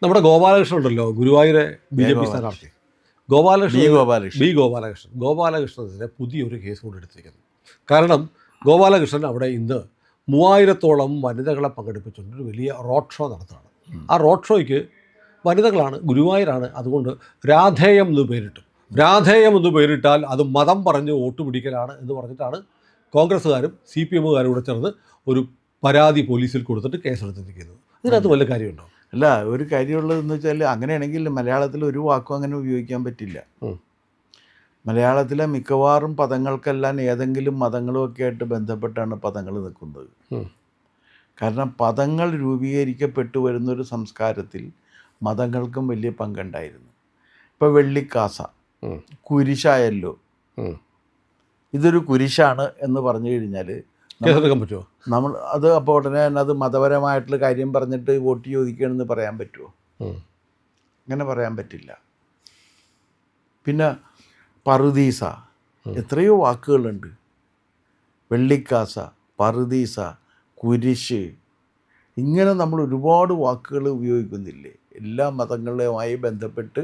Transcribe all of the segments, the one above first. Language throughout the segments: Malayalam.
നമ്മുടെ ഗോപാലകൃഷ്ണൻ ഉണ്ടല്ലോ, ഗുരുവായൂരെ BJP സ്ഥാനാർത്ഥി ഗോപാലകൃഷ്ണനെതിരെ പുതിയൊരു കേസ് കൂടെ എടുത്തിരിക്കുന്നു. കാരണം ഗോപാലകൃഷ്ണൻ അവിടെ ഇന്ന് 3000-ഓളം വനിതകളെ പങ്കെടുപ്പിച്ചുകൊണ്ട് ഒരു വലിയ റോഡ് ഷോ നടത്തുകയാണ്. ആ റോഡ് ഷോയ്ക്ക് വനിതകളാണ്, ഗുരുവായൂരാണ്. അതുകൊണ്ട് രാധേയം എന്ന് പേരിട്ടു. രാധേയം എന്ന് പേരിട്ടാൽ അത് മതം പറഞ്ഞ് വോട്ട് പിടിക്കലാണ് എന്ന് പറഞ്ഞിട്ടാണ് കോൺഗ്രസ്സുകാരും CPM-കാരും കൂടെ ചേർന്ന് ഒരു പരാതി പോലീസിൽ കൊടുത്തിട്ട് കേസെടുത്തിരിക്കുന്നത്. ഇതിനകത്ത് വല്ല കാര്യമുണ്ടോ? അല്ല, ഒരു കാര്യമുള്ളതെന്ന് വെച്ചാൽ അങ്ങനെയാണെങ്കിൽ മലയാളത്തിൽ ഒരു വാക്കും അങ്ങനെ ഉപയോഗിക്കാൻ പറ്റില്ല. മലയാളത്തിലെ മിക്കവാറും പദങ്ങൾക്കെല്ലാം ഏതെങ്കിലും മതങ്ങളുമൊക്കെ ആയിട്ട് ബന്ധപ്പെട്ടാണ് പദങ്ങൾ നിൽക്കുന്നത്. കാരണം പദങ്ങൾ രൂപീകരിക്കപ്പെട്ടു വരുന്നൊരു സംസ്കാരത്തിൽ മതങ്ങൾക്കും വലിയ പങ്കുണ്ടായിരുന്നു. ഇപ്പോൾ വെള്ളിക്കാസ കുരിശായല്ലോ, ഇതൊരു കുരിശാണ് എന്ന് പറഞ്ഞു കഴിഞ്ഞാൽ പറ്റുമോ? നമ്മൾ അത് അപ്പോൾ ഉടനെ തന്നെ അത് മതപരമായിട്ടുള്ള കാര്യം പറഞ്ഞിട്ട് വോട്ട് ചോദിക്കണമെന്ന് പറയാൻ പറ്റുമോ? അങ്ങനെ പറയാൻ പറ്റില്ല. പിന്നെ പറുദീസ, എത്രയോ വാക്കുകളുണ്ട്. വെള്ളിക്കാസ, പറുദീസ, കുരിശ്, ഇങ്ങനെ നമ്മൾ ഒരുപാട് വാക്കുകൾ ഉപയോഗിക്കുന്നില്ലേ? എല്ലാ മതങ്ങളുമായി ബന്ധപ്പെട്ട്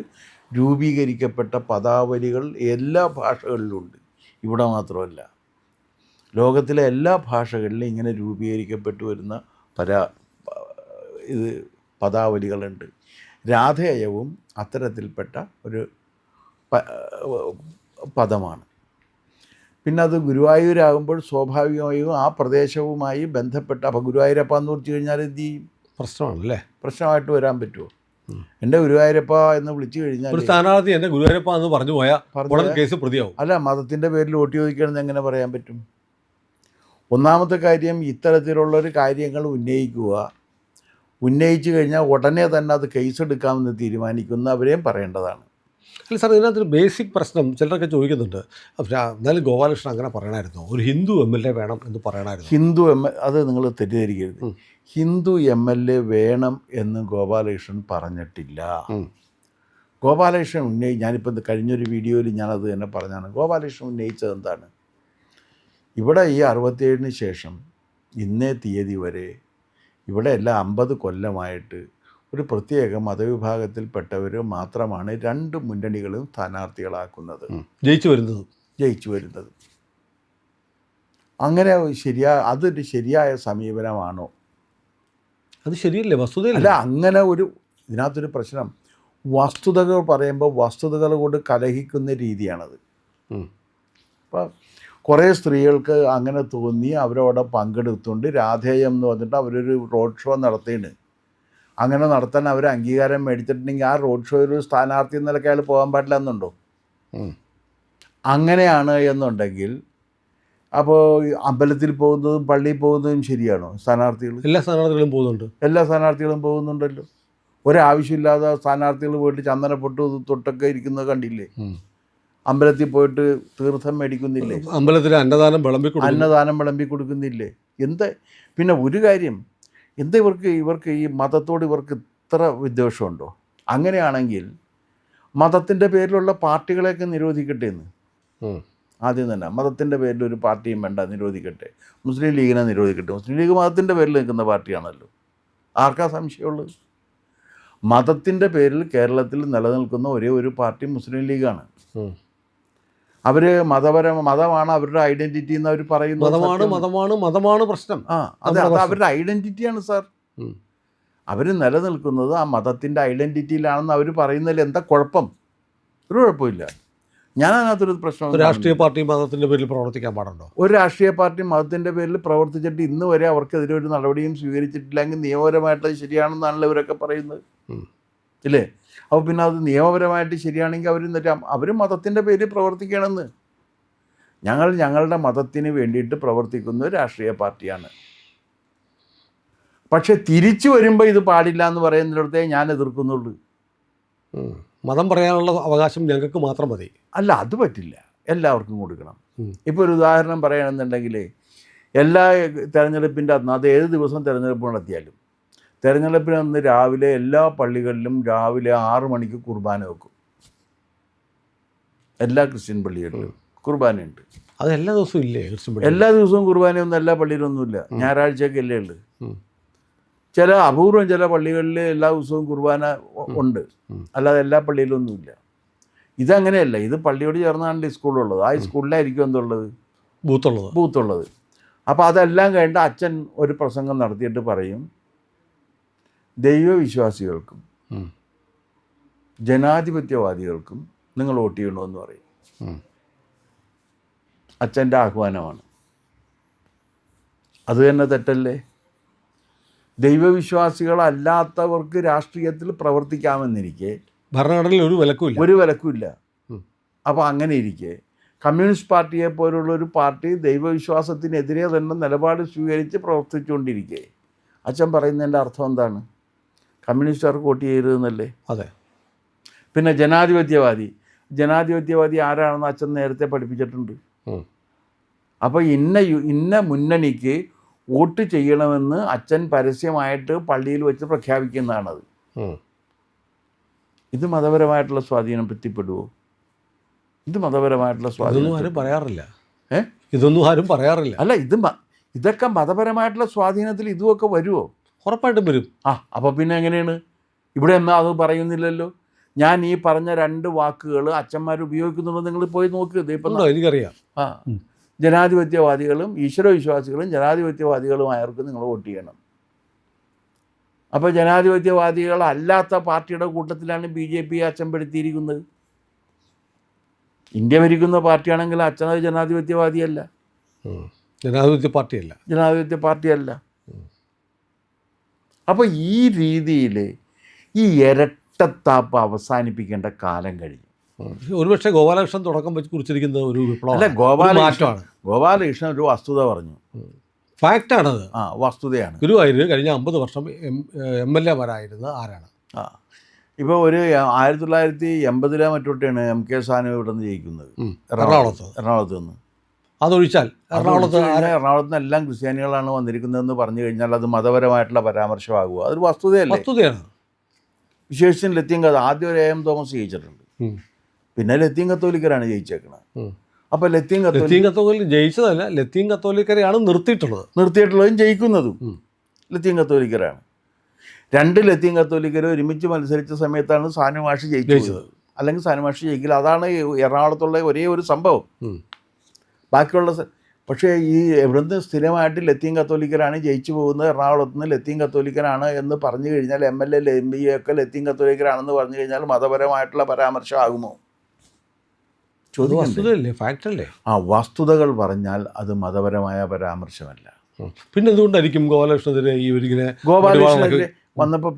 രൂപീകരിക്കപ്പെട്ട പദാവലികൾ എല്ലാ ഭാഷകളിലുണ്ട്. ഇവിടെ മാത്രമല്ല, ലോകത്തിലെ എല്ലാ ഭാഷകളിലും ഇങ്ങനെ രൂപീകരിക്കപ്പെട്ടു വരുന്ന പദാവലികളുണ്ട്. രാധേയവും അത്തരത്തിൽപ്പെട്ട ഒരു പദമാണ്. പിന്നെ അത് ഗുരുവായൂരാകുമ്പോൾ സ്വാഭാവികമായും ആ പ്രദേശവുമായി ബന്ധപ്പെട്ട, അപ്പോൾ ഗുരുവായൂരപ്പ എന്ന് വിളിച്ചു കഴിഞ്ഞാൽ എന്ത് ചെയ്യും? പ്രശ്നമാണല്ലേ? പ്രശ്നമായിട്ട് വരാൻ പറ്റുമോ? എൻ്റെ ഗുരുവായൂരപ്പ എന്ന് വിളിച്ചു കഴിഞ്ഞാൽ ഒരു സ്ഥാനാർത്ഥി എൻ്റെ ഗുരുവായൂരപ്പ എന്ന് പറഞ്ഞു പോയാൽ കേസ് പ്രതിയാവും. അല്ല, മതത്തിൻ്റെ പേരിൽ വോട്ട് ചോദിക്കണമെന്ന് എങ്ങനെ പറയാൻ പറ്റും? ഒന്നാമത്തെ കാര്യം, ഇത്തരത്തിലുള്ളൊരു കാര്യങ്ങൾ ഉന്നയിച്ചു കഴിഞ്ഞാൽ ഉടനെ തന്നെ അത് കേസെടുക്കാമെന്ന് തീരുമാനിക്കുന്നവരെയും പറയേണ്ടതാണ്. അല്ല സാർ, ഇതിനകത്തൊരു ബേസിക് പ്രശ്നം ചിലരൊക്കെ ചോദിക്കുന്നുണ്ട്. എന്നാലും ഗോപാലകൃഷ്ണൻ അങ്ങനെ പറയണമായിരുന്നു, ഒരു ഹിന്ദു MLA വേണം എന്ന് പറയണമായിരുന്നു. അത് നിങ്ങൾ തെറ്റിദ്ധരിക്കരുത്. ഹിന്ദു MLA വേണം എന്ന് ഗോപാലകൃഷ്ണൻ പറഞ്ഞിട്ടില്ല. ഗോപാലകൃഷ്ണൻ ഞാനിപ്പോൾ കഴിഞ്ഞൊരു വീഡിയോയിൽ ഞാനത് തന്നെ പറഞ്ഞാണ്. ഗോപാലകൃഷ്ണൻ ഉന്നയിച്ചത് എന്താണ്? ഇവിടെ ഈ 67-ന് ശേഷം ഇന്നേ തീയതി വരെ ഇവിടെ എല്ലാം 50 കൊല്ലമായിട്ട് ഒരു പ്രത്യേക മതവിഭാഗത്തിൽപ്പെട്ടവർ മാത്രമാണ് 2 മുന്നണികളും സ്ഥാനാർത്ഥികളാക്കുന്നത്, ജയിച്ചു വരുന്നത്. അങ്ങനെ അതൊരു ശരിയായ സമീപനമാണോ? അത് ശരിയല്ലേ? വസ്തുതയല്ല. അല്ല, അങ്ങനെ ഇതിനകത്തൊരു പ്രശ്നം, വസ്തുതകൾ പറയുമ്പോൾ വസ്തുതകൾ കൊണ്ട് കലഹിക്കുന്ന രീതിയാണത്. അപ്പോൾ കുറേ സ്ത്രീകൾക്ക് അങ്ങനെ തോന്നി, അവരവിടെ പങ്കെടുത്തുകൊണ്ട് രാധേയം എന്ന് പറഞ്ഞിട്ട് അവരൊരു റോഡ് ഷോ നടത്തിയാണ്. അങ്ങനെ നടത്താൻ അവർ അംഗീകാരം മേടിച്ചിട്ടുണ്ടെങ്കിൽ ആ റോഡ് ഷോയിൽ ഒരു സ്ഥാനാർത്ഥി എന്നൊക്കെ അയാൾ പോകാൻ പാടില്ല എന്നുണ്ടോ? അങ്ങനെയാണ് എന്നുണ്ടെങ്കിൽ അപ്പോൾ അമ്പലത്തിൽ പോകുന്നതും പള്ളിയിൽ പോകുന്നതും ശരിയാണോ? എല്ലാ സ്ഥാനാർത്ഥികളും പോകുന്നുണ്ടല്ലോ. ഒരാവശ്യമില്ലാതെ സ്ഥാനാർത്ഥികൾ പോയിട്ട് ചന്ദനപ്പൊട്ട് തൊട്ടൊക്കെ ഇരിക്കുന്നത് കണ്ടില്ലേ? അമ്പലത്തിൽ പോയിട്ട് തീർത്ഥം മേടിക്കുന്നില്ലേ? അമ്പലത്തിൽ അന്നദാനം വിളമ്പി കൊടുക്കുന്നില്ലേ? പിന്നെ ഒരു കാര്യം, ഇവർക്ക് ഈ മതത്തോട് ഇവർക്ക് ഇത്ര വിദ്വേഷമുണ്ടോ? അങ്ങനെയാണെങ്കിൽ മതത്തിൻ്റെ പേരിലുള്ള പാർട്ടികളെയൊക്കെ നിരോധിക്കട്ടെ എന്ന്. ആദ്യം തന്നെ മതത്തിൻ്റെ പേരിൽ ഒരു പാർട്ടിയും വേണ്ട, നിരോധിക്കട്ടെ. മുസ്ലിം ലീഗിനെ നിരോധിക്കട്ടെ. മുസ്ലിം ലീഗ് മതത്തിൻ്റെ പേരിൽ നിൽക്കുന്ന പാർട്ടിയാണല്ലോ. ആർക്കാ സംശയമുള്ളത്? മതത്തിൻ്റെ പേരിൽ കേരളത്തിൽ നിലനിൽക്കുന്ന ഒരേ ഒരു പാർട്ടി മുസ്ലിം ലീഗാണ്. അവർ മതമാണ് അവരുടെ ഐഡൻറ്റിറ്റി എന്ന് അവർ പറയുന്നത്. മതമാണ് പ്രശ്നം. അത് അവരുടെ ഐഡൻറ്റിറ്റിയാണ് സാർ. അവർ നിലനിൽക്കുന്നത് ആ മതത്തിൻ്റെ ഐഡൻറ്റിറ്റിയിലാണെന്ന് അവർ പറയുന്നതിൽ എന്താ കുഴപ്പം? ഒരു കുഴപ്പമില്ല. ഞാൻ അതിനകത്തൊരു പ്രശ്നം. രാഷ്ട്രീയ പാർട്ടി മതത്തിൻ്റെ പേരിൽ പ്രവർത്തിക്കാൻ പാടുണ്ടോ? ഒരു രാഷ്ട്രീയ പാർട്ടി മതത്തിൻ്റെ പേരിൽ പ്രവർത്തിച്ചിട്ട് ഇന്ന് വരെ അവർക്കെതിരെ ഒരു നടപടിയും സ്വീകരിച്ചിട്ടില്ലെങ്കിൽ നിയമപരമായിട്ട് ശരിയാണെന്നാണല്ലോ ഇവരൊക്കെ പറയുന്നത്, ഇല്ലേ? അപ്പോൾ പിന്നെ അത് നിയമപരമായിട്ട് ശരിയാണെങ്കിൽ അവർ മതത്തിൻ്റെ പേരിൽ പ്രവർത്തിക്കണമെന്ന്. ഞങ്ങളുടെ മതത്തിന് വേണ്ടിയിട്ട് പ്രവർത്തിക്കുന്ന ഒരു രാഷ്ട്രീയ പാർട്ടിയാണ്. പക്ഷെ തിരിച്ചു വരുമ്പോൾ ഇത് പാടില്ല എന്ന് പറയുന്നിടത്തേ ഞാൻ എതിർക്കുന്നുള്ളൂ. മതം പറയാനുള്ള അവകാശം ഞങ്ങൾക്ക് മാത്രം മതി. അല്ല, അത് പറ്റില്ല, എല്ലാവർക്കും കൊടുക്കണം. ഇപ്പോൾ ഒരു ഉദാഹരണം പറയുകയാണെന്നുണ്ടെങ്കിൽ, എല്ലാ തെരഞ്ഞെടുപ്പിൻ്റെ അന്ന്, അത് ഏത് ദിവസം തെരഞ്ഞെടുപ്പ് നടത്തിയാലും തെരഞ്ഞെടുപ്പിന് അന്ന് രാവിലെ എല്ലാ പള്ളികളിലും രാവിലെ 6 മണിക്ക് കുർബാന വെക്കും. എല്ലാ ക്രിസ്ത്യൻ പള്ളികളിലും കുർബാനയുണ്ട്. അത് എല്ലാ ദിവസവും ഇല്ലേ? എല്ലാ ദിവസവും കുർബാനയൊന്നും എല്ലാ പള്ളിയിലൊന്നുമില്ല, ഞായറാഴ്ചയൊക്കെ അല്ലേ ഉള്ളു. ചില അപൂർവം ചില പള്ളികളിൽ എല്ലാ ദിവസവും കുർബാന ഉണ്ട്, അല്ലാതെ എല്ലാ പള്ളിയിലൊന്നുമില്ല. ഇതങ്ങനെയല്ല, ഇത് പള്ളിയോട് ചേർന്നാണ് ഈ സ്കൂളുള്ളത്. ആ സ്കൂളിലായിരിക്കും എന്തുള്ളത്, ബൂത്തുള്ളത്. അപ്പോൾ അതെല്ലാം കഴിഞ്ഞിട്ട് അച്ഛൻ ഒരു പ്രസംഗം നടത്തിയിട്ട് പറയും, ദൈവവിശ്വാസികൾക്കും ജനാധിപത്യവാദികൾക്കും നിങ്ങൾ വോട്ട് ചെയ്യണമെന്ന് പറയും. അച്ഛൻ്റെ ആഹ്വാനമാണ്. അത് തന്നെ തെറ്റല്ലേ? ദൈവവിശ്വാസികളല്ലാത്തവർക്ക് രാഷ്ട്രീയത്തിൽ പ്രവർത്തിക്കാമെന്നിരിക്കെ ഭരണഘടനയിൽ ഒരു വിലക്കുമില്ല. അപ്പോൾ അങ്ങനെ ഇരിക്കെ കമ്മ്യൂണിസ്റ്റ് പാർട്ടിയെ പോലുള്ളൊരു പാർട്ടി ദൈവവിശ്വാസത്തിനെതിരെ തന്നെ നിലപാട് സ്വീകരിച്ച് പ്രവർത്തിച്ചുകൊണ്ടിരിക്കെ അച്ഛൻ പറയുന്നതിൻ്റെ അർത്ഥം എന്താണ്? കമ്മ്യൂണിസ്റ്റുകാർക്ക് വോട്ട് ചെയ്യരുതെന്നല്ലേ? അതെ. പിന്നെ ജനാധിപത്യവാദി ആരാണെന്ന് അച്ഛൻ നേരത്തെ പഠിപ്പിച്ചിട്ടുണ്ട്. അപ്പോൾ ഇന്ന മുന്നണിക്ക് വോട്ട് ചെയ്യണമെന്ന് അച്ഛൻ പരസ്യമായിട്ട് പള്ളിയിൽ വെച്ച് പ്രഖ്യാപിക്കുന്നതാണത്. ഇത് മതപരമായിട്ടുള്ള സ്വാധീനം പറ്റിപ്പെടുമോ? ഇത് മതപരമായിട്ടുള്ള സ്വാധീനം ഇതൊന്നും ആരും പറയാറില്ല. അല്ല, ഇതൊക്കെ മതപരമായിട്ടുള്ള സ്വാധീനത്തിൽ ഇതുമൊക്കെ വരുമോ? ഉറപ്പായിട്ടും വരും. അപ്പോൾ പിന്നെ എങ്ങനെയാണ്? ഇവിടെ എന്നാ അത് പറയുന്നില്ലല്ലോ. ഞാൻ ഈ പറഞ്ഞ 2 വാക്കുകൾ അച്ഛന്മാർ ഉപയോഗിക്കുന്നുണ്ടോ നിങ്ങൾ പോയി നോക്ക്. എനിക്കറിയാം. ജനാധിപത്യവാദികളും ഈശ്വരവിശ്വാസികളും ജനാധിപത്യവാദികളുമായവർക്ക് നിങ്ങൾ വോട്ട് ചെയ്യണം. അപ്പോൾ ജനാധിപത്യവാദികളല്ലാത്ത പാർട്ടിയുടെ കൂട്ടത്തിലാണ് BJP അച്ഛൻ പെടുത്തിയിരിക്കുന്നത്. ഇന്ത്യ ഭരിക്കുന്ന പാർട്ടിയാണെങ്കിൽ അച്ഛനത് ജനാധിപത്യവാദിയല്ല, ജനാധിപത്യ പാർട്ടിയല്ല. അപ്പോൾ ഈ രീതിയിൽ ഈ ഇരട്ടത്താപ്പ് അവസാനിപ്പിക്കേണ്ട കാലം കഴിഞ്ഞു. ഒരുപക്ഷെ ഗോപാലകൃഷ്ണൻ തുടക്കം വെച്ച് കുറിച്ചിരിക്കുന്ന ഒരു വിപ്ലവം അല്ല, ഗോപാലകൃഷ്ണൻ ഒരു വസ്തുത പറഞ്ഞു. ഫാക്റ്റാണത്. വസ്തുതയാണ്. ഗുരുവായൂർ കഴിഞ്ഞ 50 വർഷം MLA ആരാണ്? ഇപ്പോൾ ഒരു 1980 മറ്റോട്ടാണ് MK സാനു ഇവിടെ നിന്ന് ജയിക്കുന്നത്, എറണാകുളത്ത് നിന്ന്. അതൊഴിച്ചാൽ എറണാകുളത്ത് നിന്ന് എല്ലാം ക്രിസ്ത്യാനികളാണ് വന്നിരിക്കുന്നതെന്ന് പറഞ്ഞു കഴിഞ്ഞാൽ അത് മതപരമായിട്ടുള്ള പരാമർശമാകുക? അതൊരു വസ്തുതയാണ്. വിശേഷിച്ചും ലത്തീൻ ആദ്യം ഒരു AM തോമസ് ജയിച്ചിട്ടുണ്ട്, പിന്നെ ലത്തീൻ കത്തോലിക്കരാണ് ജയിച്ചേക്കുന്നത്. അപ്പോൾ ലത്തീൻ കത്തോലിക്ക ജയിച്ചതല്ല, ലത്തീൻ കത്തോലിക്കരെയാണ് നിർത്തിയിട്ടുള്ളതും ജയിക്കുന്നതും ലത്തീൻ കത്തോലിക്കരാണ്. 2 ലത്തീൻ കത്തോലിക്കർ ഒരുമിച്ച് മത്സരിച്ച സമയത്താണ് സാനു മാഷ് ജയിച്ചത്. അല്ലെങ്കിൽ സാനു മാഷ് ജയിക്കില്ല. അതാണ് എറണാകുളത്തുള്ള ഒരേ ഒരു സംഭവം. ബാക്കിയുള്ള പക്ഷേ ഈ എവിടുന്ന് സ്ഥിരമായിട്ട് ലത്തീൻ കത്തോലിക്കരാണ് ജയിച്ചു പോകുന്നത്, എറണാകുളത്ത് നിന്ന് ലത്തീൻ കത്തോലിക്കനാണ് എന്ന് പറഞ്ഞു കഴിഞ്ഞാൽ MLA MB ഒക്കെ ലത്തീൻ കത്തോലിക്കരാണെന്ന് പറഞ്ഞു കഴിഞ്ഞാൽ മതപരമായിട്ടുള്ള പരാമർശമാകുമോ? ഫാക്റ്റല്ലേ? വസ്തുതകൾ പറഞ്ഞാൽ അത് മതപരമായ പരാമർശമല്ല. പിന്നെ എന്തുകൊണ്ടായിരിക്കും ഗോപാലകൃഷ്ണനെതിരെ ഗോപാലകൃഷ്ണനെതിരെ വന്നപ്പോൾ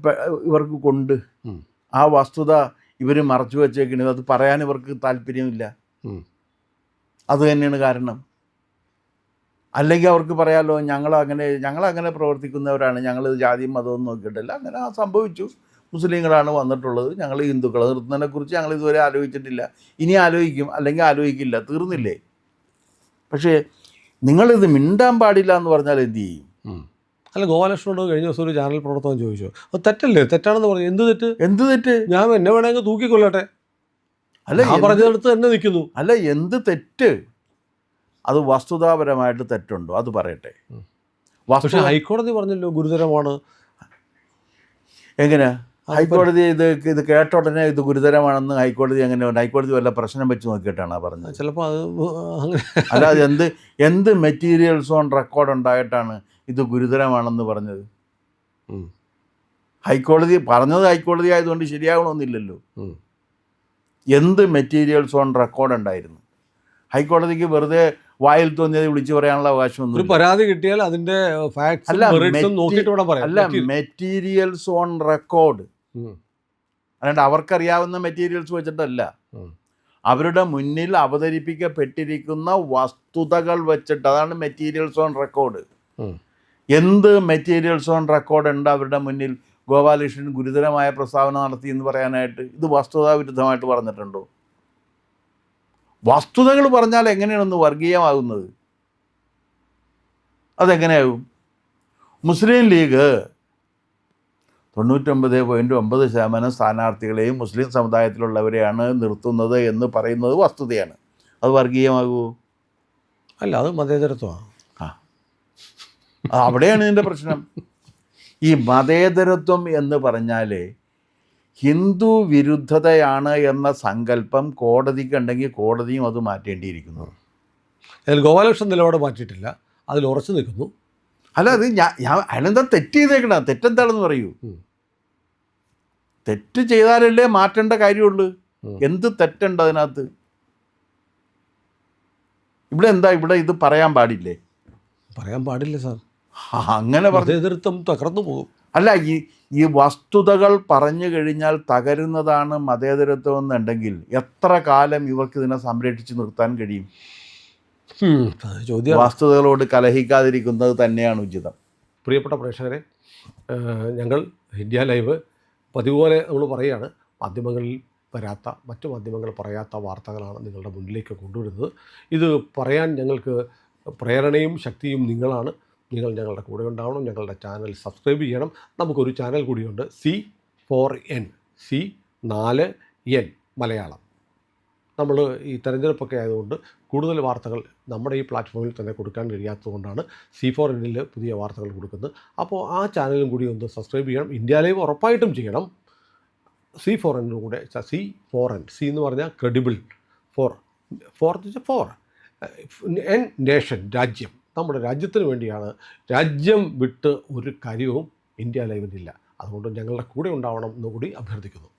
ഇവർക്ക് കൊണ്ട് ആ വസ്തുത ഇവർ മറച്ചു വെച്ചേക്കണത്, അത് പറയാൻ ഇവർക്ക് താല്പര്യമില്ല. അത് തന്നെയാണ് കാരണം. അല്ലെങ്കിൽ അവർക്ക് പറയാമല്ലോ, ഞങ്ങളങ്ങനെ പ്രവർത്തിക്കുന്നവരാണ്, ഞങ്ങൾ ജാതിയും മതവും നോക്കിയിട്ടില്ല, അങ്ങനെ സംഭവിച്ചു, മുസ്ലിങ്ങളാണ് വന്നിട്ടുള്ളത്, ഞങ്ങൾ ഹിന്ദുക്കളെ നിർത്തുന്നതിനെക്കുറിച്ച് ഞങ്ങൾ ഇതുവരെ ആലോചിച്ചിട്ടില്ല, ഇനി ആലോചിക്കും, അല്ലെങ്കിൽ ആലോചിക്കില്ല, തീർന്നില്ലേ? പക്ഷേ നിങ്ങളിത് മിണ്ടാൻ പാടില്ല എന്ന് പറഞ്ഞാൽ എന്ത് ചെയ്യും? അല്ല, ഗോപാലകൃഷ്ണനോട് കഴിഞ്ഞ ദിവസം ഒരു ചാനൽ പ്രവർത്തകൻ ചോദിച്ചു, അത് തെറ്റല്ലേ? തെറ്റാണെന്ന് പറഞ്ഞു. എന്ത് തെറ്റ്? ഞാൻ എന്നെ വേണമെങ്കിൽ തൂക്കിക്കൊള്ളട്ടെ, അല്ല പറഞ്ഞെടുത്ത് തന്നെ നിൽക്കുന്നു. അല്ല, എന്ത് തെറ്റ്? അത് വസ്തുതാപരമായിട്ട് തെറ്റുണ്ടോ അത് പറയട്ടെ. പക്ഷേ ഹൈക്കോടതി പറഞ്ഞല്ലോ ഗുരുതരമാണ്. എങ്ങനെ ഹൈക്കോടതി ഇത് കേട്ട ഉടനെ ഇത് ഗുരുതരമാണെന്ന് ഹൈക്കോടതി എങ്ങനെ? ഹൈക്കോടതി വല്ല പ്രശ്നം വെച്ച് നോക്കിയിട്ടാണ് പറഞ്ഞത്? ചിലപ്പോൾ അത് അല്ലാതെ എന്ത് മെറ്റീരിയൽസ് ഓൺ റെക്കോർഡ് ഉണ്ടായിട്ടാണ് ഇത് ഗുരുതരമാണെന്ന് പറഞ്ഞത്? ഹൈക്കോടതി പറഞ്ഞത് ഹൈക്കോടതി ആയതുകൊണ്ട് ശരിയാകണമെന്നില്ലല്ലോ. എന്ത് മെറ്റീരിയൽസ് ഓൺ റെക്കോർഡ് ഉണ്ടായിരുന്നു? ഹൈക്കോടതിക്ക് വെറുതെ വായിൽ തോന്നിയത് വിളിച്ചു പറയാനുള്ള അവകാശമൊന്നും. ഒരു പരാതി കിട്ടിയാൽ അതിന്റെ മെറ്റീരിയൽസ് ഓൺ റെക്കോർഡ്, അല്ലാണ്ട് അവർക്കറിയാവുന്ന മെറ്റീരിയൽസ് വെച്ചിട്ടല്ല, അവരുടെ മുന്നിൽ അവതരിപ്പിക്കപ്പെട്ടിരിക്കുന്ന വസ്തുതകൾ വെച്ചിട്ട്, അതാണ് മെറ്റീരിയൽസ് ഓൺ റെക്കോർഡ്. എന്ത് മെറ്റീരിയൽസ് ഓൺ റെക്കോർഡ് ഉണ്ട് അവരുടെ മുന്നിൽ ഗോപാലകൃഷ്ണൻ ഗുരുതരമായ പ്രസ്താവന നടത്തി എന്ന് പറയാനായിട്ട്? ഇത് വസ്തുതാവിരുദ്ധമായിട്ട് പറഞ്ഞിട്ടുണ്ടോ? വസ്തുതകൾ പറഞ്ഞാൽ എങ്ങനെയാണെന്ന് വർഗീയമാകുന്നത്? അതെങ്ങനെയാകും? മുസ്ലിം ലീഗ് 99.9% സ്ഥാനാർത്ഥികളെയും മുസ്ലിം സമുദായത്തിലുള്ളവരെയാണ് നിർത്തുന്നത് എന്ന് പറയുന്നത് വസ്തുതയാണ്. അത് വർഗീയമാകുമോ? അല്ല, അത് മതേതരത്വമാണ്. അവിടെയാണ് ഇതിൻ്റെ പ്രശ്നം. ഈ മതേതരത്വം എന്ന് പറഞ്ഞാൽ ഹിന്ദു വിരുദ്ധതയാണ് എന്ന സങ്കല്പം കോടതിക്കുണ്ടെങ്കിൽ കോടതിയും അത് മാറ്റേണ്ടിയിരിക്കുന്നു. അതിൽ ഗോപാലകൃഷ്ണൻ നിലപാട് മാറ്റിയിട്ടില്ല, അതിൽ ഉറച്ചു നിൽക്കുന്നു. അല്ല, അത് ഞാൻ അയാളെന്താ തെറ്റ് ചെയ്തേക്കണ? തെറ്റെന്താണെന്ന് പറയൂ. തെറ്റ് ചെയ്താലല്ലേ മാറ്റേണ്ട കാര്യമുള്ളൂ. എന്ത് തെറ്റുണ്ട് അതിനകത്ത്? ഇവിടെ ഇത് പറയാൻ പാടില്ലേ? പറയാൻ പാടില്ല സാർ. അങ്ങനെ പറഞ്ഞു മതേതരത്വം തകർന്നു പോകും. അല്ല, ഈ വസ്തുതകൾ പറഞ്ഞു കഴിഞ്ഞാൽ തകരുന്നതാണ് മതേതരത്വം എന്നുണ്ടെങ്കിൽ എത്ര കാലം ഇവർക്ക് ഇതിനെ സംരക്ഷിച്ച് നിർത്താൻ കഴിയും? ചോദ്യം. വസ്തുതകളോട് കലഹിക്കാതിരിക്കുന്നത് തന്നെയാണ് ഉചിതം. പ്രിയപ്പെട്ട പ്രേക്ഷകരെ, ഞങ്ങൾ ഇന്ത്യ ലൈവ് പതിവ് പോലെ നമ്മൾ പറയുകയാണ്, മാധ്യമങ്ങളിൽ വരാത്ത, മറ്റു മാധ്യമങ്ങൾ പറയാത്ത വാർത്തകളാണ് നിങ്ങളുടെ മുന്നിലേക്ക് കൊണ്ടുവരുന്നത്. ഇത് പറയാൻ ഞങ്ങൾക്ക് പ്രേരണയും ശക്തിയും നിങ്ങളാണ്. നിങ്ങൾ ഞങ്ങളുടെ കൂടെ ഉണ്ടാവണം. ഞങ്ങളുടെ ചാനൽ സബ്സ്ക്രൈബ് ചെയ്യണം. നമുക്കൊരു ചാനൽ കൂടിയുണ്ട്, C4N, C4N മലയാളം. നമ്മൾ ഈ തെരഞ്ഞെടുപ്പൊക്കെ ആയതുകൊണ്ട് കൂടുതൽ വാർത്തകൾ നമ്മുടെ ഈ പ്ലാറ്റ്ഫോമിൽ തന്നെ കൊടുക്കാൻ കഴിയാത്തതുകൊണ്ടാണ് C4Nൽ പുതിയ വാർത്തകൾ കൊടുക്കുന്നത്. അപ്പോൾ ആ ചാനലും കൂടി ഒന്ന് സബ്സ്ക്രൈബ് ചെയ്യണം. ഇന്ത്യ ലൈവ് ഉറപ്പായിട്ടും ചെയ്യണം. C4N കൂടെ, C4N, C എന്ന് പറഞ്ഞാൽ ക്രെഡിബിൾ, ഫോർ എൻ നേഷൻ, രാജ്യം. നമ്മുടെ രാജ്യത്തിന് വേണ്ടിയാണ്. രാജ്യം വിട്ട് ഒരു കാര്യവും ഇന്ത്യ ലൈവിനില്ല. അതുകൊണ്ട് ഞങ്ങളുടെ കൂടെ ഉണ്ടാവണം എന്നുകൂടി അഭ്യർത്ഥിക്കുന്നു.